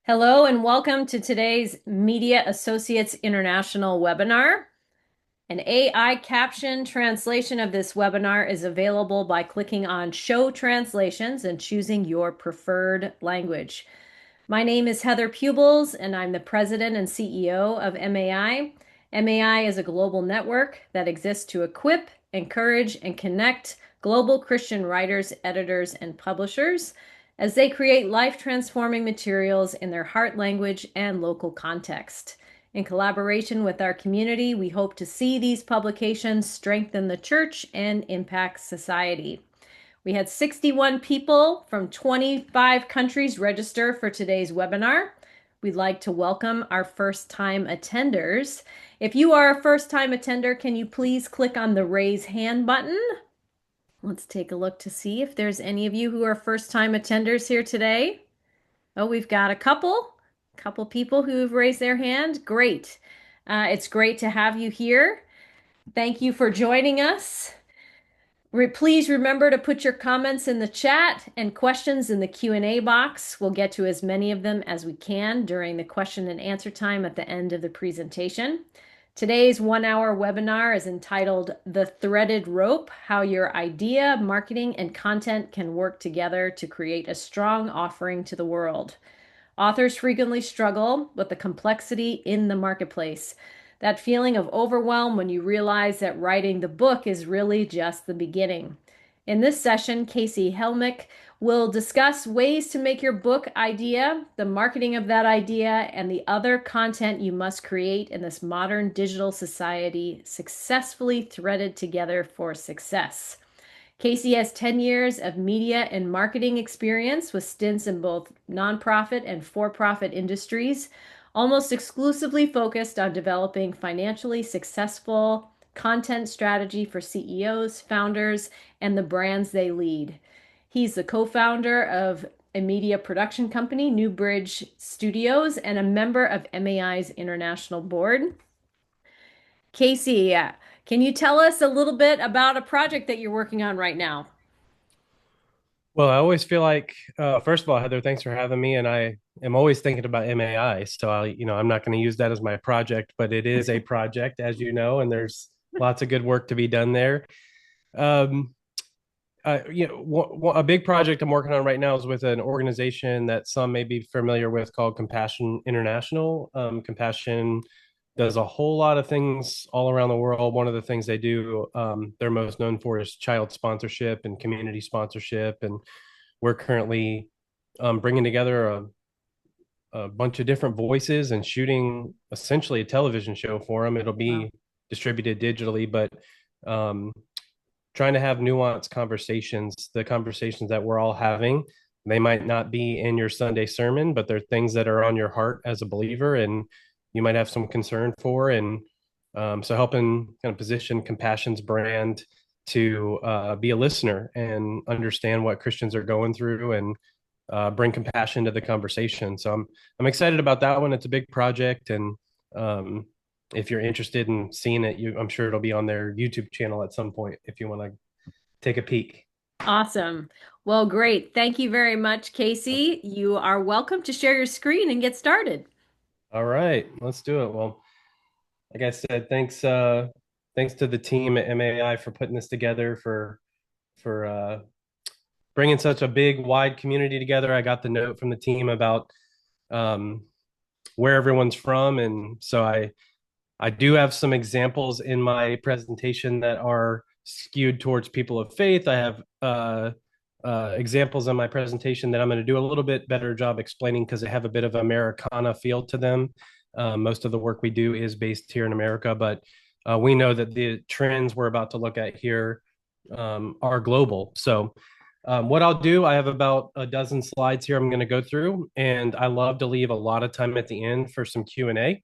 Hello and welcome to today's Media Associates International webinar. An AI caption translation of this webinar is available by clicking on Show Translations and choosing your preferred language. My name is Heather Pubels, and I'm the President and CEO of MAI. MAI is a global network that exists to equip, encourage, and connect global Christian writers, editors, and publishers as they create life-transforming materials in their heart language and local context. In collaboration with our community, we hope to see these publications strengthen the church and impact society. We had 61 people from 25 countries register for today's webinar. We'd like to welcome our first-time attenders. If you are a first-time attender, can you please click on the raise hand button? Let's take a look to see if there's any of you who are first-time attenders here today. Oh, we've got a couple people who have raised their hand. Great. It's great to have you here. Thank you for joining us. Please remember to put your comments in the chat and questions in the Q&A box. We'll get to as many of them as we can during the question and answer time at the end of the presentation. Today's 1-hour webinar is entitled The Threaded Rope: How Your Idea, Marketing, and Content Can Work Together to Create a Strong Offering to the World. Authors frequently struggle with the complexity in the marketplace. That feeling of overwhelm when you realize that writing the book is really just the beginning. In this session, Casey Helmick will discuss ways to make your book idea, the marketing of that idea, and the other content you must create in this modern digital society successfully threaded together for success. Casey has 10 years of media and marketing experience with stints in both nonprofit and for-profit industries, almost exclusively focused on developing financially successful content strategy for CEOs, founders, and the brands they lead. He's the co-founder of a media production company, Newbridge Studios, and a member of MAI's international board. Casey, can you tell us a little bit about a project that you're working on right now? Well, I always feel like, first of all, Heather, thanks for having me. And I am always thinking about MAI. So I'm not going to use that as my project, but it is a project, as you know, and there's lots of good work to be done there. Um, a big project I'm working on right now is with an organization that some may be familiar with called Compassion International. Compassion does a whole lot of things all around the world. One of the things they do, they're most known for is child sponsorship and community sponsorship. And we're currently bringing together a bunch of different voices and shooting essentially a television show for them. It'll Wow. be distributed digitally, but um, trying to have nuanced conversations, the conversations that we're all having. They might not be in your Sunday sermon, but they're things that are on your heart as a believer and you might have some concern for. And so helping kind of position Compassion's brand to be a listener and understand what Christians are going through and bring compassion to the conversation. So I'm excited about that one. It's a big project, and um, if you're interested in seeing it, I'm sure it'll be on their YouTube channel at some point if you want to take a peek. Awesome. Well, great. Thank you very much, Casey. You are welcome to share your screen and get started. All right, let's do it. Well, like I said, thanks to the team at MAI for putting this together for bringing such a big wide community together. I got the note from the team about um, where everyone's from, and so I do have some examples in my presentation that are skewed towards people of faith. I have examples in my presentation that I'm going to do a little bit better job explaining because they have a bit of Americana feel to them. Most of the work we do is based here in America, but we know that the trends we're about to look at here are global. So what I'll do, I have about a dozen slides here I'm going to go through, and I love to leave a lot of time at the end for some Q&A.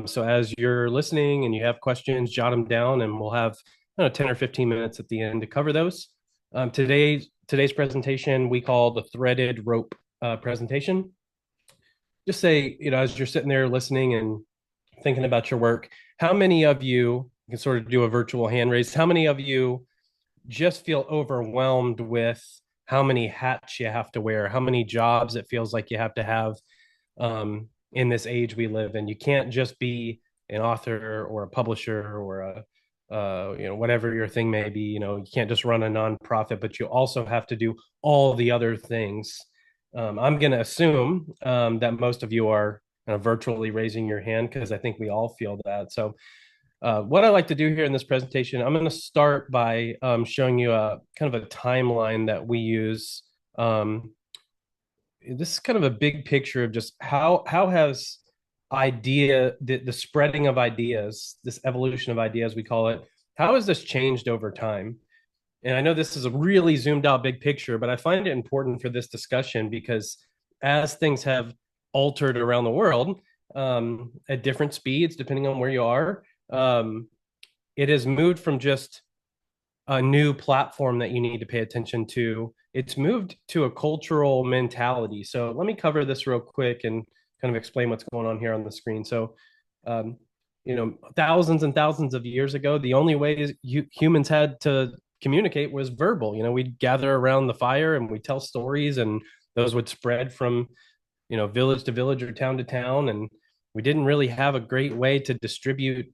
So as you're listening and you have questions, jot them down, and we'll have 10 or 15 minutes at the end to cover those. Today's presentation we call the threaded rope presentation. Just say, as you're sitting there listening and thinking about your work, how many of you can sort of do a virtual hand raise? How many of you just feel overwhelmed with how many hats you have to wear, how many jobs it feels like you have to have? in this age we live in. You can't just be an author or a publisher or a whatever your thing may be. You can't just run a nonprofit, but you also have to do all the other things. I'm going to assume that most of you are virtually raising your hand because I think we all feel that. So what I like to do here in this presentation, I'm going to start by showing you a kind of a timeline that we use. This is kind of a big picture of just how has the spreading of ideas, this evolution of ideas we call it, how has this changed over time? And I know this is a really zoomed out big picture, but I find it important for this discussion because as things have altered around the world at different speeds, depending on where you are, um, it has moved from just a new platform that you need to pay attention to. It's moved to a cultural mentality. So let me cover this real quick and kind of explain what's going on here on the screen. So, thousands and thousands of years ago, the only way humans had to communicate was verbal. We'd gather around the fire and we'd tell stories, and those would spread from, village to village or town to town. And we didn't really have a great way to distribute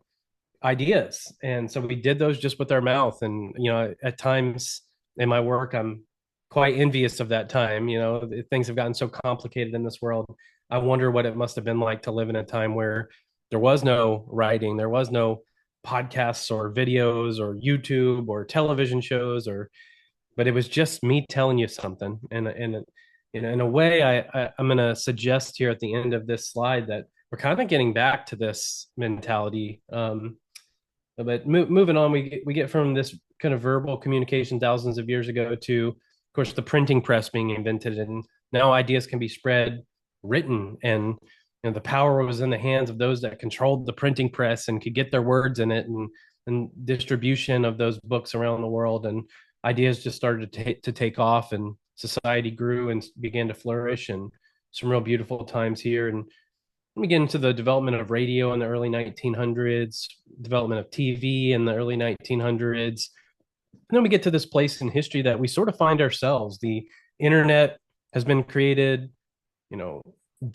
ideas, and so we did those just with our mouth. And at times in my work, I'm quite envious of that time. Things have gotten so complicated in this world. I wonder what it must have been like to live in a time where there was no writing, there was no podcasts or videos or YouTube or television shows, but it was just me telling you something. And in a way, I'm going to suggest here at the end of this slide that we're kind of getting back to this mentality. But moving on, we get from this kind of verbal communication thousands of years ago to, of course, the printing press being invented, and now ideas can be spread written. And the power was in the hands of those that controlled the printing press and could get their words in it, and distribution of those books around the world. And ideas just started to take off, and society grew and began to flourish. And some real beautiful times here. And we get into the development of radio in the early 1900s, development of TV in the early 1900s. And then we get to this place in history that we sort of find ourselves. The internet has been created, you know,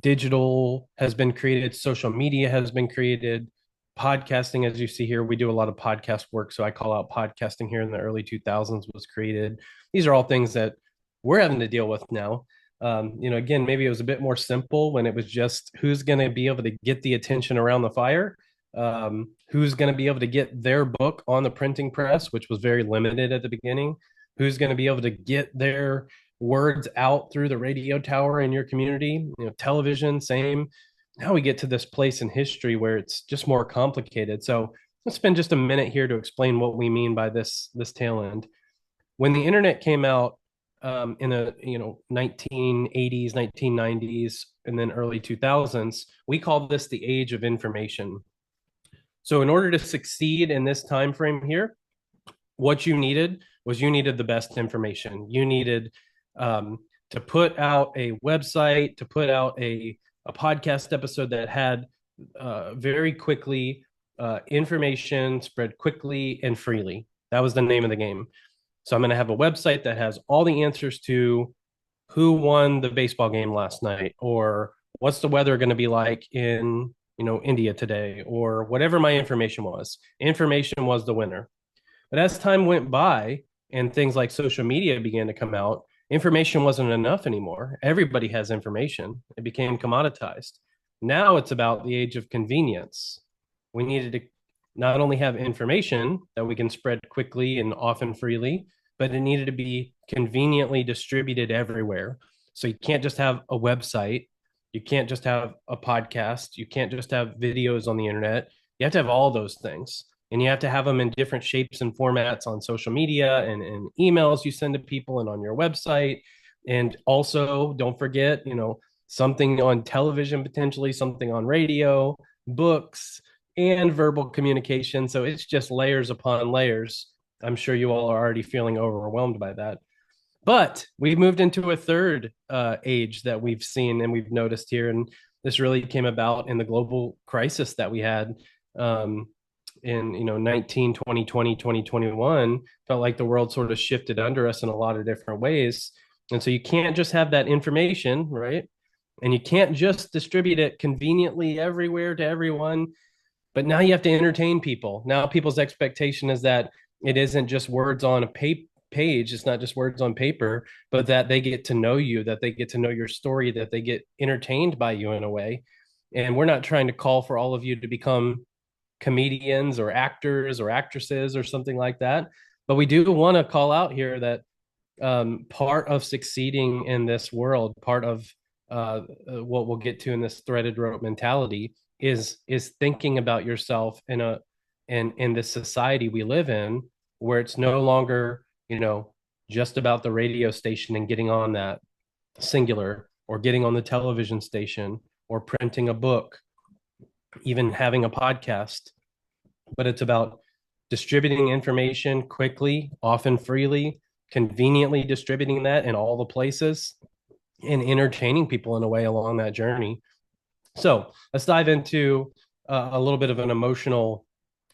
digital has been created, social media has been created, podcasting, as you see here, we do a lot of podcast work. So I call out podcasting here in the early 2000s was created. These are all things that we're having to deal with now. Again, maybe it was a bit more simple when it was just who's going to be able to get the attention around the fire, who's going to be able to get their book on the printing press, which was very limited at the beginning, who's going to be able to get their words out through the radio tower in your community, television, same. Now we get to this place in history where it's just more complicated. So let's spend just a minute here to explain what we mean by this tail end. When the internet came out, in the 1980s, 1990s, and then early 2000s, we call this the age of information. So in order to succeed in this time frame here, what you needed the best information. You needed to put out a website, to put out a podcast episode that had very quickly information spread quickly and freely. That was the name of the game. So I'm going to have a website that has all the answers to who won the baseball game last night, or what's the weather going to be like in, India today, or whatever my information was. Information was the winner. But as time went by and things like social media began to come out, information wasn't enough anymore. Everybody has information. It became commoditized. Now it's about the age of convenience. We needed to not only have information that we can spread quickly and often freely, but it needed to be conveniently distributed everywhere. So you can't just have a website. You can't just have a podcast. You can't just have videos on the internet. You have to have all those things. And you have to have them in different shapes and formats on social media and emails you send to people and on your website. And also, don't forget, something on television, potentially something on radio, books, and verbal communication. So it's just layers upon layers. I'm sure you all are already feeling overwhelmed by that. But we've moved into a third age that we've seen and we've noticed here. And this really came about in the global crisis that we had in 2021. Felt like the world sort of shifted under us in a lot of different ways. And so you can't just have that information, right? And you can't just distribute it conveniently everywhere to everyone. But now you have to entertain people. Now people's expectation is that it isn't just words on a page, it's not just words on paper, but that they get to know you, that they get to know your story, that they get entertained by you in a way. And we're not trying to call for all of you to become comedians or actors or actresses or something like that. But we do want to call out here that part of succeeding in this world, part of what we'll get to in this threaded rope mentality is thinking about yourself in this society we live in, where it's no longer just about the radio station and getting on that singular, or getting on the television station, or printing a book, even having a podcast, but it's about distributing information quickly, often freely, conveniently distributing that in all the places, and entertaining people in a way along that journey. So let's dive into a little bit of an emotional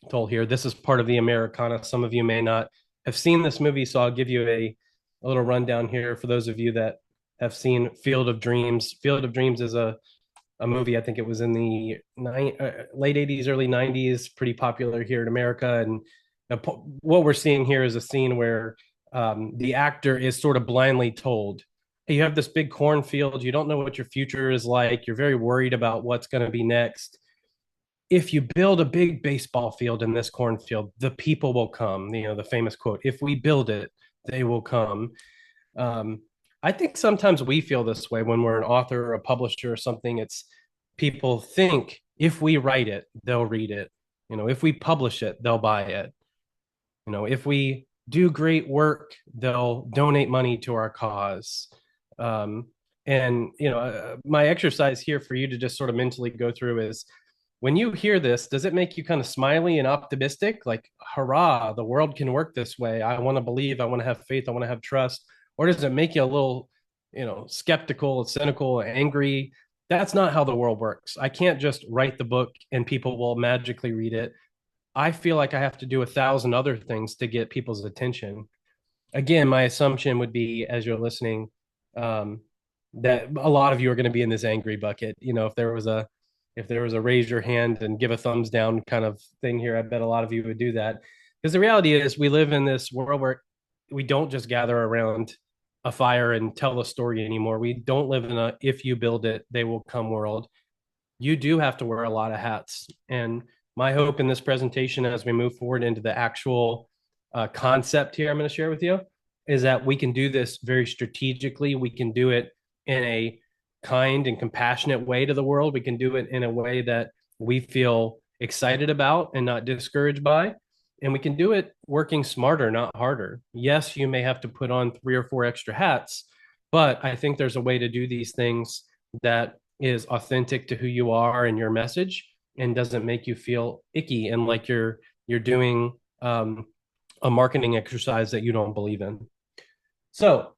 toll here. This is part of the Americana. Some of you may not have seen this movie, so I'll give you a little rundown here for those of you that have seen Field of Dreams. Field of Dreams is a movie. I think it was in the late 80s, early 90s, pretty popular here in America. And what we're seeing here is a scene where the actor is sort of blindly told, hey, you have this big cornfield. You don't know what your future is like. You're very worried about what's going to be next. If you build a big baseball field in this cornfield, the people will come. The famous quote, if we build it, they will come. Um, I think sometimes we feel this way when we're an author or a publisher or something. It's people think if we write it, they'll read it. If we publish it, they'll buy it. If we do great work, they'll donate money to our cause. And my exercise here for you to just sort of mentally go through is, when you hear this, does it make you kind of smiley and optimistic? Like, hurrah, the world can work this way. I want to believe, I want to have faith, I want to have trust. Or does it make you a little, skeptical, cynical, angry? That's not how the world works. I can't just write the book and people will magically read it. I feel like I have to do 1,000 other things to get people's attention. Again, my assumption would be, as you're listening, um, that a lot of you are going to be in this angry bucket. If there was a raise your hand and give a thumbs down kind of thing here, I bet a lot of you would do that. Because the reality is, we live in this world where we don't just gather around a fire and tell a story anymore. We don't live in a if you build it, they will come world. You do have to wear a lot of hats. And my hope in this presentation, as we move forward into the actual concept here I'm going to share with you, is that we can do this very strategically. We can do it in a kind and compassionate way to the world. We can do it in a way that we feel excited about and not discouraged by. And we can do it working smarter, not harder. Yes, you may have to put on 3 or 4 extra hats, but I think there's a way to do these things that is authentic to who you are and your message, and doesn't make you feel icky and like you're doing a marketing exercise that you don't believe in. So,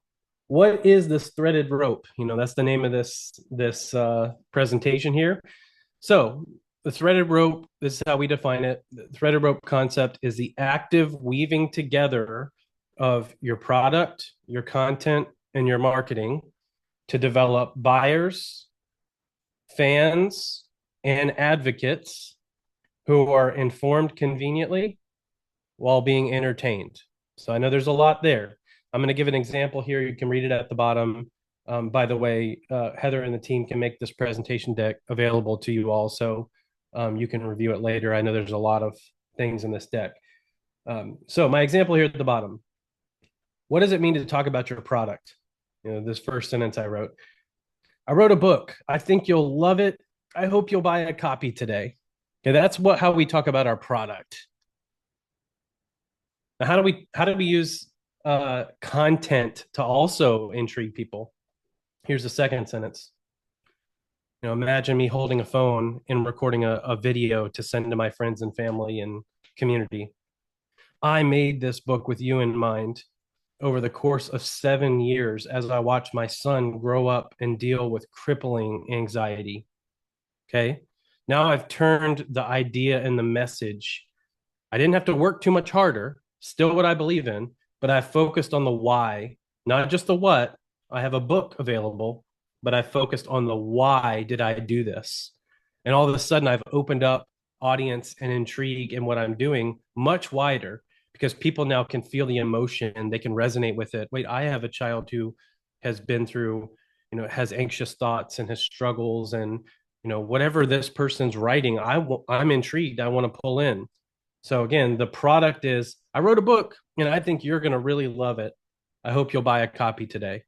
what is this threaded rope? That's the name of this presentation here. So, the threaded rope, this is how we define it. The threaded rope concept is the active weaving together of your product, your content, and your marketing to develop buyers, fans, and advocates who are informed conveniently while being entertained. So I know there's a lot there. I'm going to give an example here. You can read it at the bottom. By the way, Heather and the team can make this presentation deck available to you all, so you can review it later. I know there's a lot of things in this deck. So my example here at the bottom. What does it mean to talk about your product? This first sentence I wrote a book. I think you'll love it. I hope you'll buy a copy today. Okay, that's how we talk about our product. Now, how do we use content to also intrigue people? Here's the second sentence. Imagine me holding a phone and recording a video to send to my friends and family and community. I made this book with you in mind over the course of 7 years as I watched my son grow up and deal with crippling anxiety. Okay. Now I've turned the idea and the message. I didn't have to work too much harder, still what I believe in, but I focused on the why, not just the what. I have a book available but I focused on the why did I do this? And all of a sudden, I've opened up audience and intrigue in what I'm doing much wider because people now can feel the emotion, they can resonate with it. Wait, I have a child who has been through, has anxious thoughts and has struggles, and whatever this person's writing, I'm intrigued. I want to pull in. So again, the product is I wrote a book and I think you're going to really love it. I hope you'll buy a copy today.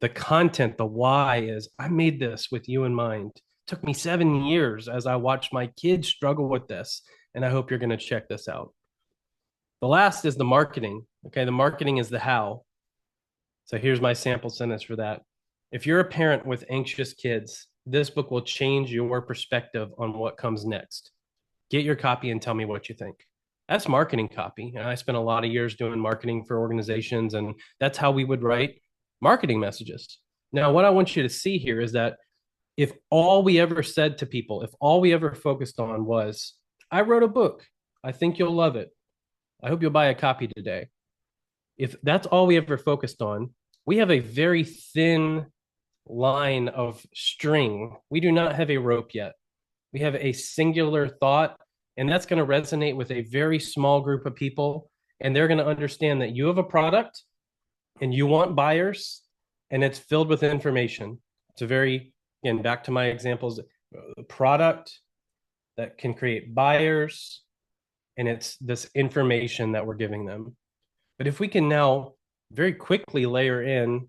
The content, the why is I made this with you in mind. It took me 7 years as I watched my kids struggle with this. And I hope you're going to check this out. The last is the marketing. Okay. The marketing is the how. So here's my sample sentence for that. If you're a parent with anxious kids, this book will change your perspective on what comes next. Get your copy and tell me what you think. That's marketing copy. And I spent a lot of years doing marketing for organizations, and that's how we would write marketing messages. Now, what I want you to see here is that if all we ever said to people, if all we ever focused on was, I wrote a book, I think you'll love it, I hope you'll buy a copy today. If that's all we ever focused on, we have a very thin line of string. We do not have a rope yet. We have a singular thought, and that's going to resonate with a very small group of people. And they're going to understand that you have a product and you want buyers, and it's filled with information. It's a very, again, back to my examples, a product that can create buyers, and it's this information that we're giving them. But if we can now very quickly layer in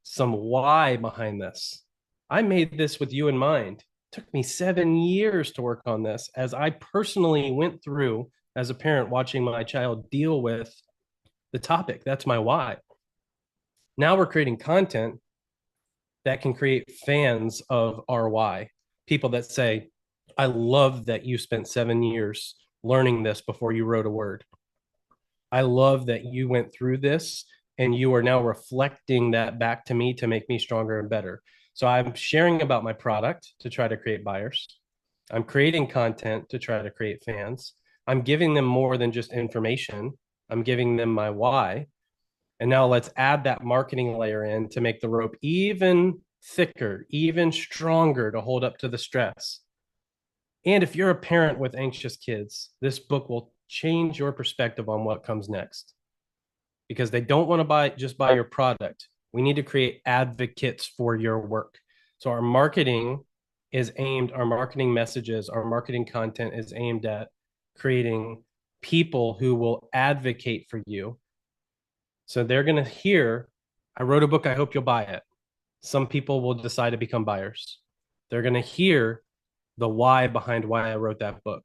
some why behind this, I made this with you in mind. It took me 7 years to work on this as I personally went through as a parent watching my child deal with the topic. That's my why. Now we're creating content that can create fans of our why. People that say, I love that you spent 7 years learning this before you wrote a word. I love that you went through this and you are now reflecting that back to me to make me stronger and better. So I'm sharing about my product to try to create buyers. I'm creating content to try to create fans. I'm giving them more than just information. I'm giving them my why. And now let's add that marketing layer in to make the rope even thicker, even stronger to hold up to the stress. And if you're a parent with anxious kids, this book will change your perspective on what comes next because they don't want to just buy your product. We need to create advocates for your work. So our marketing our marketing messages, our marketing content is aimed at creating people who will advocate for you. So they're going to hear, I wrote a book, I hope you'll buy it. Some people will decide to become buyers. They're going to hear the why behind why I wrote that book.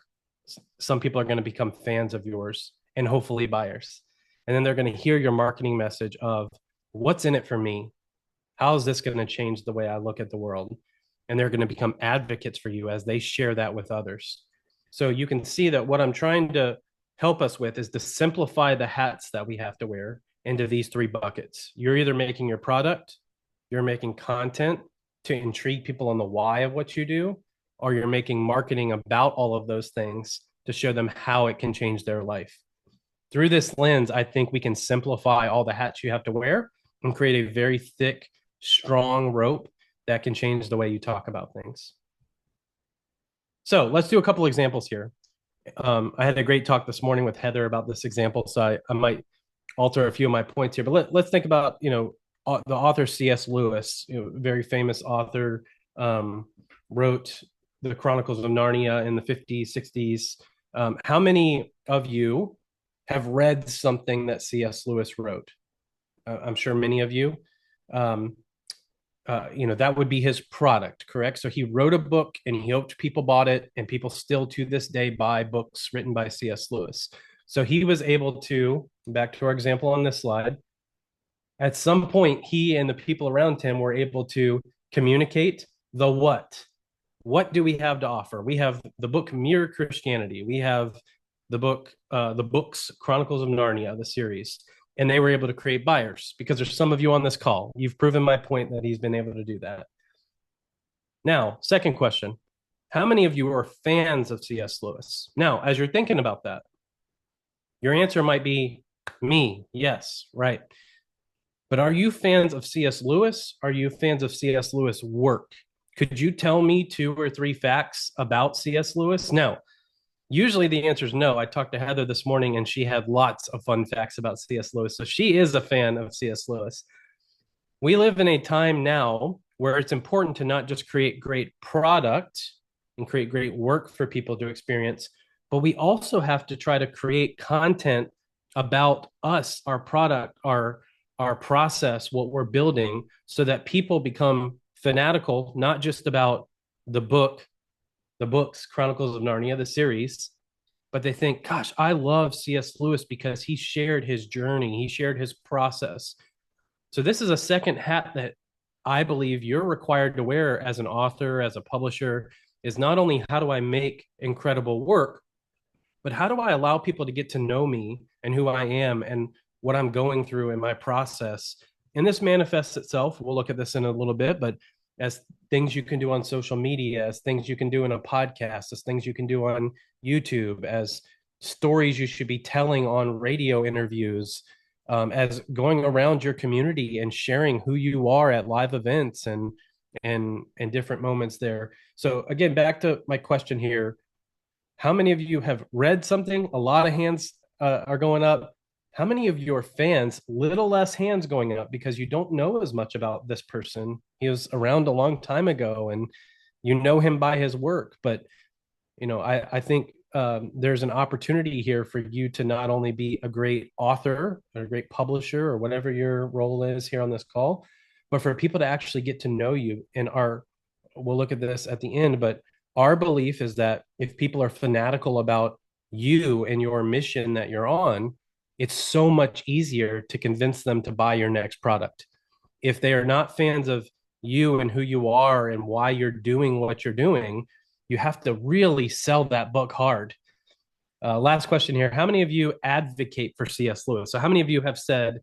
Some people are going to become fans of yours and hopefully buyers. And then they're going to hear your marketing message of what's in it for me? How is this going to change the way I look at the world? And they're going to become advocates for you as they share that with others. So you can see that what I'm trying to help us with is to simplify the hats that we have to wear into these three buckets. You're either making your product, you're making content to intrigue people on the why of what you do, or you're making marketing about all of those things to show them how it can change their life. Through this lens, I think we can simplify all the hats you have to wear and create a very thick, strong rope that can change the way you talk about things. So let's do a couple examples here. I had a great talk this morning with Heather about this example, so I might alter a few of my points here. But let's think about, the author C.S. Lewis, very famous author, wrote the Chronicles of Narnia in the 50s, 60s. How many of you have read something that C.S. Lewis wrote? I'm sure many of you. That would be his product, correct? So he wrote a book and he hoped people bought it, and people still to this day buy books written by C.S. Lewis. So he was able to, back to our example on this slide, at some point, he and the people around him were able to communicate the what. What do we have to offer? We have the book Mere Christianity. We have the books Chronicles of Narnia, the series. And they were able to create buyers because there's some of you on this call. You've proven my point that he's been able to do that. Now, second question. How many of you are fans of C.S. Lewis? Now, as you're thinking about that, your answer might be me. Yes, right. But are you fans of C.S. Lewis? Are you fans of C.S. Lewis work? Could you tell me two or three facts about C.S. Lewis? No. Usually the answer is no. I talked to Heather this morning and she had lots of fun facts about C.S. Lewis. So she is a fan of C.S. Lewis. We live in a time now where it's important to not just create great product and create great work for people to experience, but we also have to try to create content about us, our product, our process, what we're building, so that people become fanatical, not just about the book, the books, Chronicles of Narnia, the series, but they think, gosh, I love C.S. Lewis because he shared his journey, he shared his process. So this is a second hat that I believe you're required to wear as an author, as a publisher, is not only how do I make incredible work, but how do I allow people to get to know me and who I am and what I'm going through in my process? And this manifests itself. We'll look at this in a little bit, but as things you can do on social media, as things you can do in a podcast, as things you can do on YouTube, as stories you should be telling on radio interviews, as going around your community and sharing who you are at live events and different moments there. So again, back to my question here: how many of you have read something? A lot of hands are going up. How many of your fans, little less hands going up because you don't know as much about this person? He was around a long time ago and you know him by his work. But, I think there's an opportunity here for you to not only be a great author or a great publisher or whatever your role is here on this call, but for people to actually get to know you. And we'll look at this at the end, but our belief is that if people are fanatical about you and your mission that you're on, it's so much easier to convince them to buy your next product. If they are not fans of you and who you are and why you're doing what you're doing, you have to really sell that book hard. Last question here. How many of you advocate for C.S. Lewis? So, how many of you have said,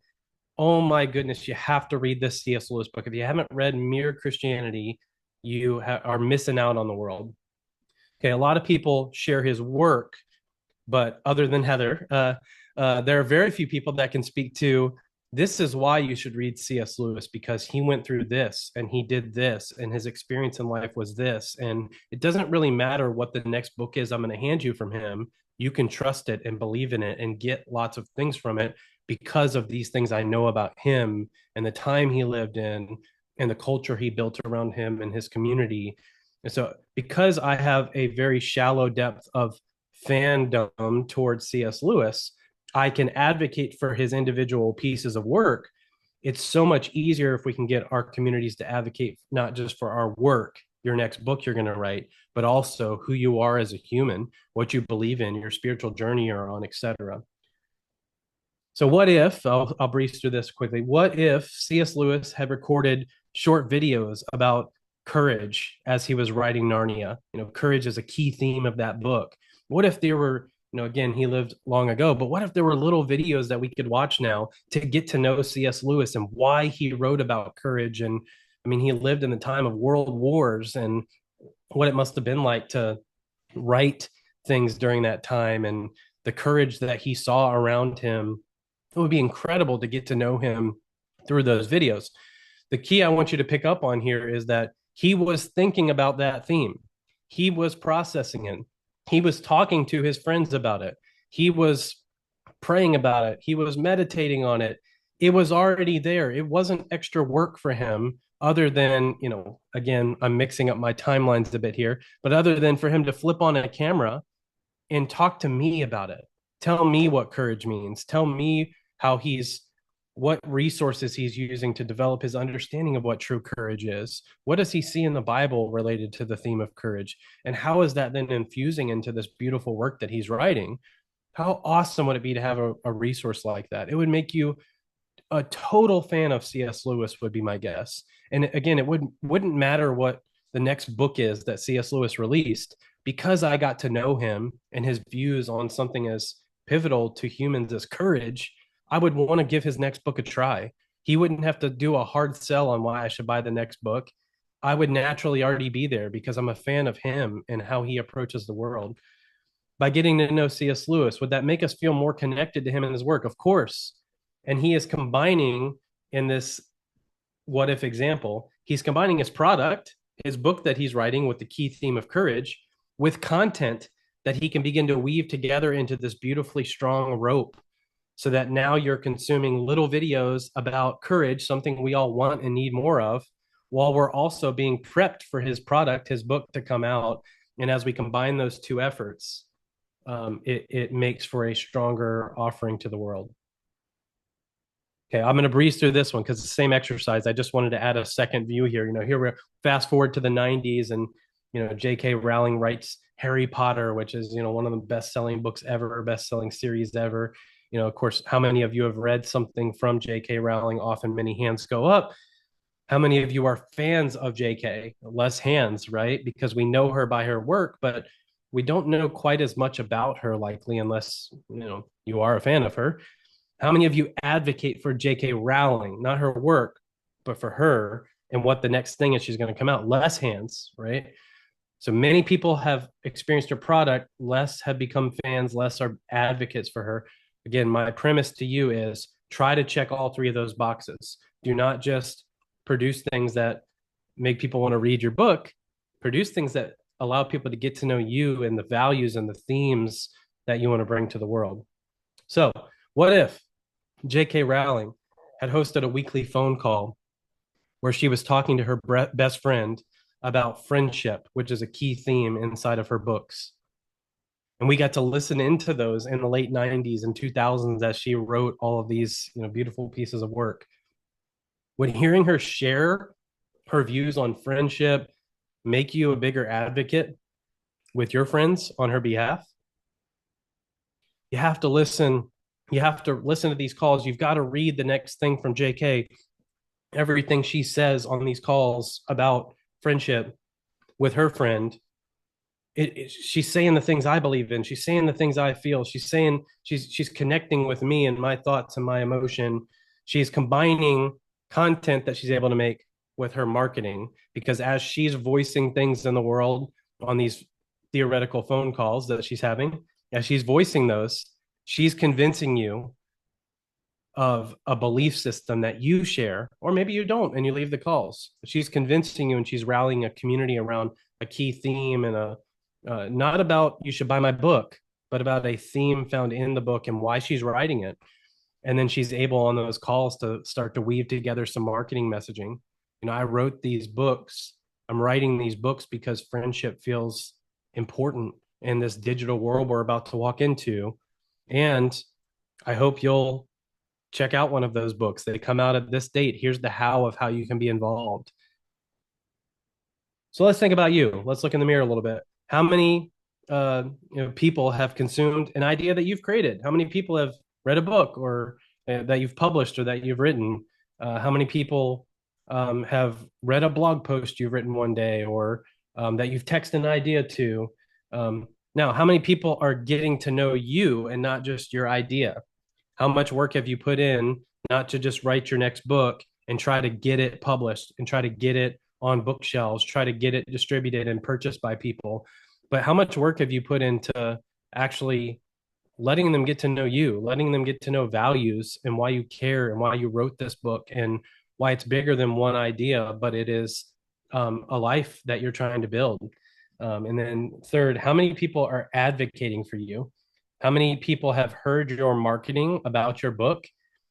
oh my goodness, you have to read this C.S. Lewis book? If you haven't read Mere Christianity, you are missing out on the world. Okay, a lot of people share his work, but other than Heather, there are very few people that can speak to this is why you should read C.S. Lewis, because he went through this and he did this and his experience in life was this. And it doesn't really matter what the next book is I'm going to hand you from him. You can trust it and believe in it and get lots of things from it because of these things I know about him and the time he lived in and the culture he built around him and his community. And so, because I have a very shallow depth of fandom towards C.S. Lewis, I can advocate for his individual pieces of work. It's so much easier if we can get our communities to advocate not just for our work, your next book you're going to write, but also who you are as a human, what you believe in, your spiritual journey you're on, etc. So, what if I'll breeze through this quickly? What if C.S. Lewis had recorded short videos about courage as he was writing Narnia? Courage is a key theme of that book. What if there were, again, he lived long ago, but what if there were little videos that we could watch now to get to know C.S. Lewis and why he wrote about courage? And I mean, he lived in the time of world wars and what it must have been like to write things during that time and the courage that he saw around him. It would be incredible to get to know him through those videos. The key I want you to pick up on here is that he was thinking about that theme. He was processing it. He was talking to his friends about it. He was praying about it. He was meditating on it. It was already there. It wasn't extra work for him, other than, again, I'm mixing up my timelines a bit here, but other than for him to flip on a camera and talk to me about it. Tell me what courage means. Tell me what resources he's using to develop his understanding of what true courage is. What does he see in the Bible related to the theme of courage? And how is that then infusing into this beautiful work that he's writing? How awesome would it be to have a resource like that? It would make you a total fan of C.S. Lewis, would be my guess. And again, it wouldn't matter what the next book is that C.S. Lewis released, because I got to know him and his views on something as pivotal to humans as courage. I would want to give his next book a try. He wouldn't have to do a hard sell on why I should buy the next book. I would naturally already be there because I'm a fan of him and how he approaches the world. By getting to know C.S. Lewis, would that make us feel more connected to him and his work? Of course. And he is combining in this what if example, he's combining his product, his book that he's writing with the key theme of courage, with content that he can begin to weave together into this beautifully strong rope so that now you're consuming little videos about courage, something we all want and need more of, while we're also being prepped for his product, his book to come out. And as we combine those two efforts, it makes for a stronger offering to the world. Okay, I'm going to breeze through this one because it's the same exercise. I just wanted to add a second view here. Here we're fast forward to the 90s, and J.K. Rowling writes Harry Potter, which is one of the best-selling books ever, best-selling series ever. Of course, how many of you have read something from J.K. Rowling? Often many hands go up. How many of you are fans of J.K.? Less hands, right? Because we know her by her work, but we don't know quite as much about her, likely, unless you are a fan of her. How many of you advocate for J.K. Rowling, not her work, but for her and what the next thing is she's going to come out? Less hands, right? So many people have experienced her product, less have become fans, less are advocates for her. Again, my premise to you is try to check all three of those boxes. Do not just produce things that make people want to read your book, produce things that allow people to get to know you and the values and the themes that you want to bring to the world. So, what if J.K. Rowling had hosted a weekly phone call where she was talking to her best friend about friendship, which is a key theme inside of her books? And we got to listen into those in the late 90s and 2000s as she wrote all of these beautiful pieces of work. When hearing her share her views on friendship make you a bigger advocate with your friends on her behalf? You have to listen. You have to listen to these calls. You've got to read the next thing from JK, everything she says on these calls about friendship with her friend. She's saying the things I believe in. She's saying the things I feel. She's connecting with me and my thoughts and my emotion. She's combining content that she's able to make with her marketing, because as she's voicing things in the world on these theoretical phone calls that she's having, as she's voicing those, she's convincing you of a belief system that you share, or maybe you don't and you leave the calls. She's convincing you and she's rallying a community around a key theme and not about you should buy my book, but about a theme found in the book and why she's writing it. And then she's able on those calls to start to weave together some marketing messaging. I wrote these books. I'm writing these books because friendship feels important in this digital world we're about to walk into. And I hope you'll check out one of those books. They come out at this date. Here's the how of how you can be involved. So let's think about you. Let's look in the mirror a little bit. How many people have consumed an idea that you've created? How many people have read a book or that you've published or that you've written? How many people have read a blog post you've written one day, or that you've texted an idea to? Now, how many people are getting to know you and not just your idea? How much work have you put in not to just write your next book and try to get it published and try to get it on bookshelves, try to get it distributed and purchased by people, but how much work have you put into actually letting them get to know you, letting them get to know values and why you care and why you wrote this book and why it's bigger than one idea, but it is a life that you're trying to build. And then third, how many people are advocating for you? How many people have heard your marketing about your book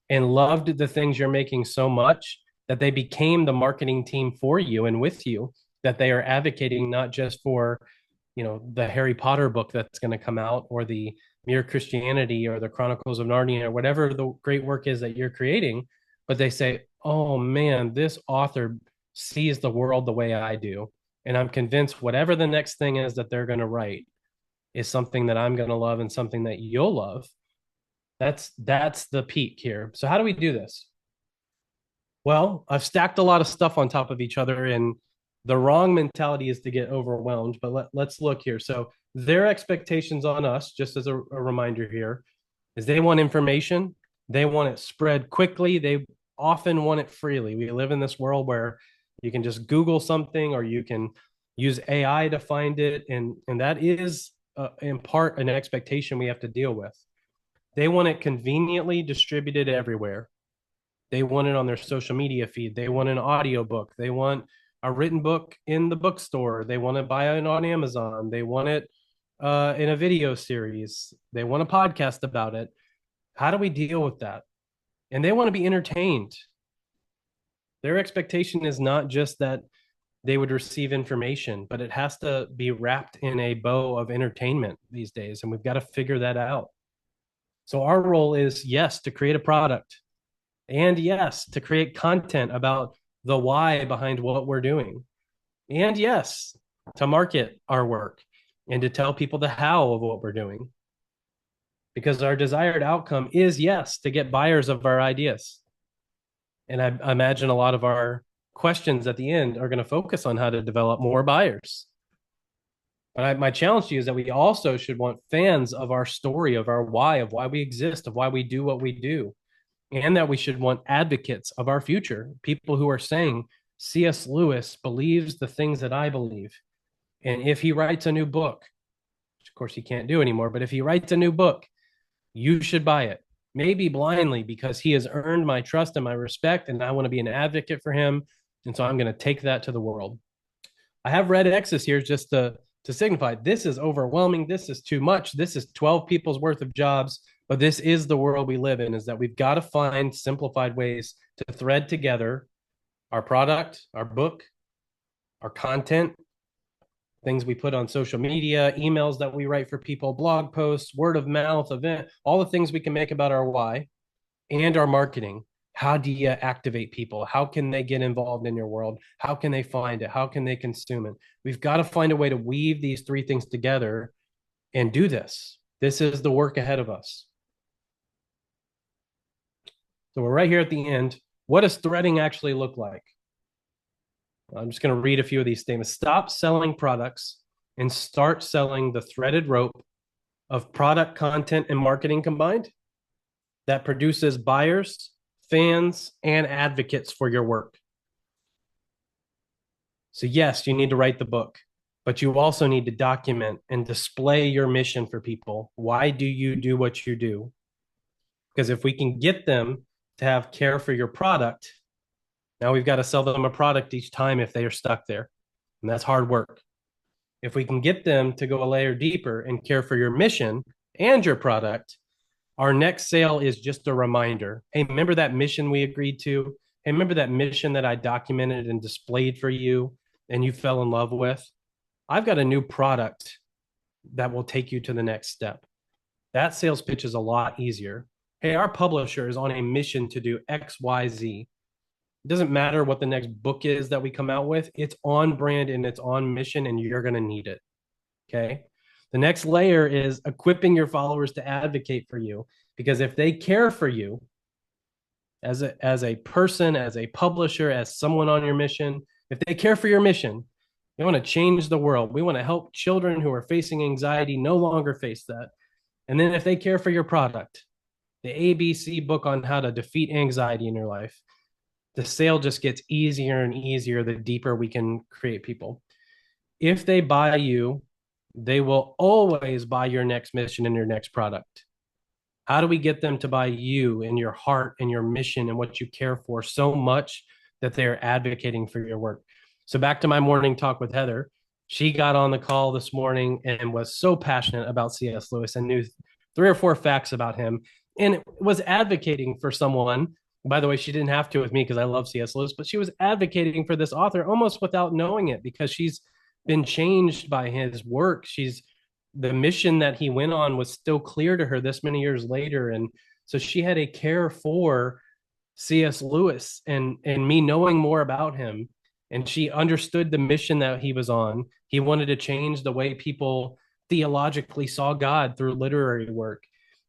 and loved the things you're making so much that they became the marketing team for you and with you, that they are advocating not just for, the Harry Potter book that's going to come out, or the Mere Christianity, or the Chronicles of Narnia, or whatever the great work is that you're creating, but they say, oh man, this author sees the world the way I do. And I'm convinced whatever the next thing is that they're going to write is something that I'm going to love and something that you'll love. That's the peak here. So how do we do this? Well, I've stacked a lot of stuff on top of each other, and the wrong mentality is to get overwhelmed. But let's look here. So their expectations on us, just as a reminder here, is they want information. They want it spread quickly. They often want it freely. We live in this world where you can just Google something, or you can use AI to find it, and that is in part an expectation we have to deal with. They want it conveniently distributed everywhere. They want it on their social media feed. They want an audiobook. They want a written book in the bookstore. They want to buy it on Amazon. They want it in a video series. They want a podcast about it. How do we deal with that? And they want to be entertained. Their expectation is not just that they would receive information, but it has to be wrapped in a bow of entertainment these days. And we've got to figure that out. So our role is, yes, to create a product, and yes, to create content about the why behind what we're doing. And yes, to market our work and to tell people the how of what we're doing. Because our desired outcome is, yes, to get buyers of our ideas. And I imagine a lot of our questions at the end are going to focus on how to develop more buyers. But my challenge to you is that we also should want fans of our story, of our why, of why we exist, of why we do what we do, and that we should want advocates of our future, people who are saying, C.S. Lewis believes the things that I believe. And if he writes a new book, which of course he can't do anymore, but if he writes a new book, you should buy it. Maybe blindly because he has earned my trust and my respect, and I want to be an advocate for him. And so I'm going to take that to the world. I have red X's here just to signify this is overwhelming. This is too much. This is 12 people's worth of jobs. But this is the world we live in, is that we've got to find simplified ways to thread together our product, our book, our content, things we put on social media, emails that we write for people, blog posts, word of mouth, event, all the things we can make about our why, and our marketing. How do you activate people? How can they get involved in your world? How can they find it? How can they consume it? We've got to find a way to weave these three things together and do this. This is the work ahead of us. So we're right here at the end. What does threading actually look like? I'm just going to read a few of these statements. Stop selling products and start selling the threaded rope of product, content, and marketing combined that produces buyers, fans, and advocates for your work. So, yes, you need to write the book, but you also need to document and display your mission for people. Why do you do what you do? Because if we can get them to have care for your product, now we've got to sell them a product each time if they are stuck there. And that's hard work. If we can get them to go a layer deeper and care for your mission and your product, our next sale is just a reminder. Hey, remember that mission we agreed to? Hey, remember that mission that I documented and displayed for you and you fell in love with? I've got a new product that will take you to the next step. That sales pitch is a lot easier. Hey, our publisher is on a mission to do X, Y, Z. It doesn't matter what the next book is that we come out with. It's on brand and it's on mission, and you're going to need it. Okay. The next layer is equipping your followers to advocate for you, because if they care for you as a person, as a publisher, as someone on your mission, if they care for your mission, they want to change the world. We want to help children who are facing anxiety no longer face that. And then if they care for your product, the ABC book on how to defeat anxiety in your life, the sale just gets easier and easier the deeper we can create people. If they buy you, they will always buy your next mission and your next product. How do we get them to buy you and your heart and your mission and what you care for so much that they're advocating for your work? So back to my morning talk with Heather. She got on the call this morning and was so passionate about C.S. Lewis and knew 3 or 4 facts about him and was advocating for someone. By the way, she didn't have to with me because I love C.S. Lewis, but she was advocating for this author almost without knowing it because she's been changed by his work. The mission that he went on was still clear to her this many years later. And so she had a care for C.S. Lewis and me knowing more about him. And she understood the mission that he was on. He wanted to change the way people theologically saw God through literary work.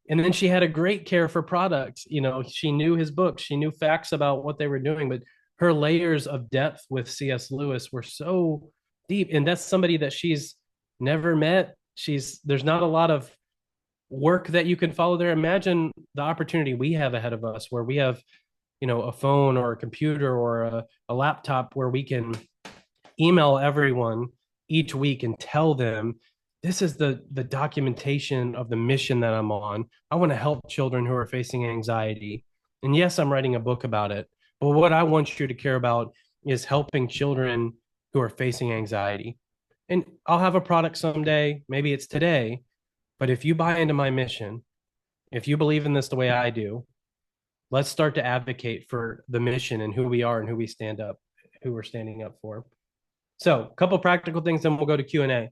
And then she had a great care for products. You know, she knew his books, she knew facts about what they were doing, but her layers of depth with C.S. Lewis were so deep. And that's somebody that she's never met. There's not a lot of work that you can follow there. Imagine the opportunity we have ahead of us where we have, you know, a phone or a computer or a laptop where we can email everyone each week and tell them, this is the documentation of the mission that I'm on. I want to help children who are facing anxiety. And yes, I'm writing a book about it. But what I want you to care about is helping children who are facing anxiety. And I'll have a product someday, maybe it's today, but if you buy into my mission, if you believe in this the way I do, let's start to advocate for the mission and who we are and who we stand up, who we're standing up for. So, a couple practical things, then we'll go to Q&A.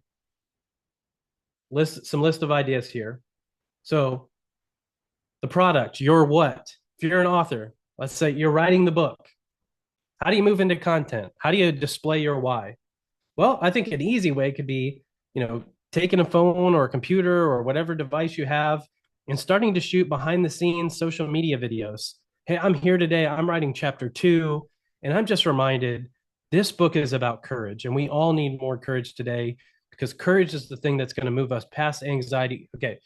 List of ideas here. So, the product, your what? If you're an author, let's say you're writing the book. How do you move into content? How do you display your why? Well, I think an easy way could be, taking a phone or a computer or whatever device you have and starting to shoot behind the scenes social media videos. Hey, I'm here today. I'm writing chapter 2, and I'm just reminded this book is about courage, and we all need more courage today because courage is the thing that's going to move us past anxiety. Okay,